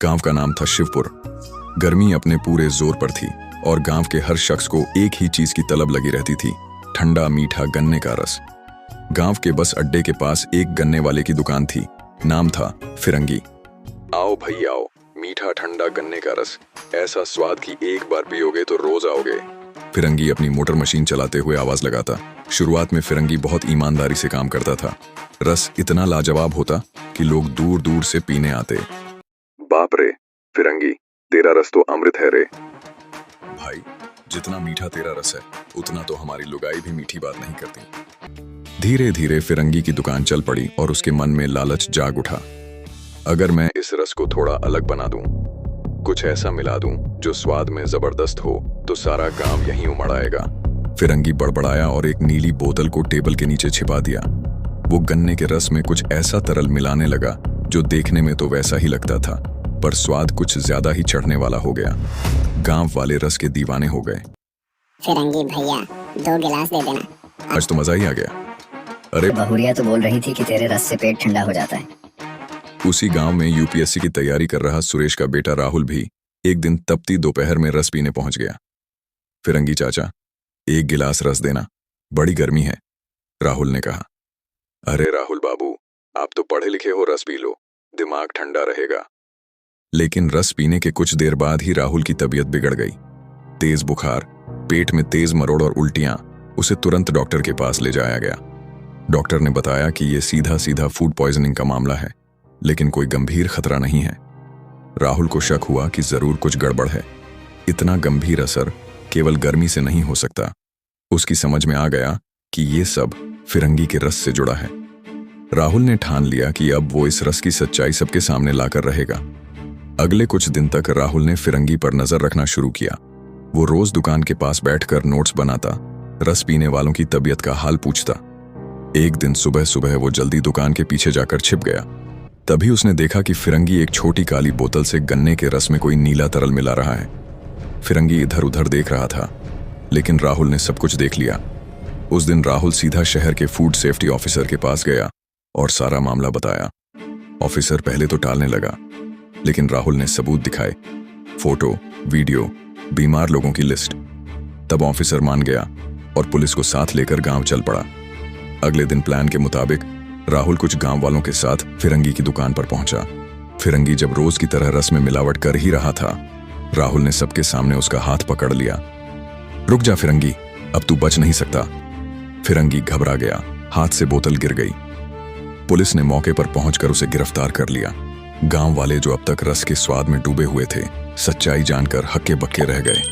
गांव का नाम था शिवपुर। गर्मी अपने पूरे जोर पर थी और गांव के हर शख्स को एक ही चीज की तलब लगी रहती थी, ठंडा मीठा गन्ने का रस। गांव के बस अड्डे के पास एक गन्ने वाले की दुकान थी, नाम था फिरंगी। आओ भाई आओ, मीठा ठंडा गन्ने का रस, ऐसा स्वाद कि एक बार पियोगे तो रोज आओगे। फिरंगी अपनी मोटर मशीन चलाते हुए आवाज लगाता। शुरुआत में फिरंगी बहुत ईमानदारी से काम करता था। रस इतना लाजवाब होता कि लोग दूर दूर से पीने आते। बाप रे फिरंगी, तेरा रस तो अमृत है रे। भाई, जितना मीठा तेरा रस है उतना तो हमारी लुगाई भी मीठी बात नहीं करती। धीरे धीरे फिरंगी की दुकान चल पड़ी और उसके मन में लालच जाग उठा। अगर मैं इस रस को थोड़ा अलग बना दूं, कुछ ऐसा मिला दूं जो स्वाद में जबरदस्त हो, तो सारा काम यहीं उमड़ आएगा। फिरंगी बड़बड़ाया और एक नीली बोतल को टेबल के नीचे छिपा दिया। वो गन्ने के रस में कुछ ऐसा तरल मिलाने लगा जो देखने में तो वैसा ही लगता था, पर स्वाद कुछ ज्यादा ही चढ़ने वाला हो गया। गांव वाले रस के दीवाने हो गए। फिरंगी भैया, 2 गिलास दे देना। आज तो मजा ही आ गया। अरे बहुरिया तो बोल रही थी कि तेरे रस से पेट ठंडा हो जाता है। उसी गांव में यूपीएससी की तैयारी कर रहा सुरेश का बेटा राहुल भी एक दिन तपती दोपहर में रस पीने पहुंच गया। फिरंगी चाचा, 1 गिलास रस देना, बड़ी गर्मी है, राहुल ने कहा। अरे राहुल बाबू, आप तो पढ़े लिखे हो, रस पी लो, दिमाग ठंडा रहेगा। लेकिन रस पीने के कुछ देर बाद ही राहुल की तबीयत बिगड़ गई। तेज बुखार, पेट में तेज मरोड़ और उल्टियां। उसे तुरंत डॉक्टर के पास ले जाया गया। डॉक्टर ने बताया कि यह सीधा सीधा फूड पॉइजनिंग का मामला है, लेकिन कोई गंभीर खतरा नहीं है। राहुल को शक हुआ कि जरूर कुछ गड़बड़ है। इतना गंभीर असर केवल गर्मी से नहीं हो सकता। उसकी समझ में आ गया कि ये सब फिरंगी के रस से जुड़ा है। राहुल ने ठान लिया कि अब वो इस रस की सच्चाई सबके सामने लाकर रहेगा। अगले कुछ दिन तक राहुल ने फिरंगी पर नजर रखना शुरू किया। वो रोज दुकान के पास बैठकर नोट्स बनाता, रस पीने वालों की तबीयत का हाल पूछता। एक दिन सुबह सुबह वो जल्दी दुकान के पीछे जाकर छिप गया। तभी उसने देखा कि फिरंगी एक छोटी काली बोतल से गन्ने के रस में कोई नीला तरल मिला रहा है। फिरंगी इधर उधर देख रहा था, लेकिन राहुल ने सब कुछ देख लिया। उस दिन राहुल सीधा शहर के फूड सेफ्टी ऑफिसर के पास गया और सारा मामला बताया। ऑफिसर पहले तो टालने लगा, लेकिन राहुल ने सबूत दिखाए, फोटो, वीडियो, बीमार लोगों की लिस्ट। तब ऑफिसर मान गया और पुलिस को साथ लेकर गांव चल पड़ा। अगले दिन प्लान के मुताबिक राहुल कुछ गांव वालों के साथ फिरंगी की दुकान पर पहुंचा। फिरंगी जब रोज की तरह रस में मिलावट कर ही रहा था, राहुल ने सबके सामने उसका हाथ पकड़ लिया। रुक जा फिरंगी, अब तू बच नहीं सकता। फिरंगी घबरा गया, हाथ से बोतल गिर गई। पुलिस ने मौके पर पहुंचकर उसे गिरफ्तार कर लिया। गांव वाले जो अब तक रस के स्वाद में डूबे हुए थे, सच्चाई जानकर हक्के बक्के रह गए।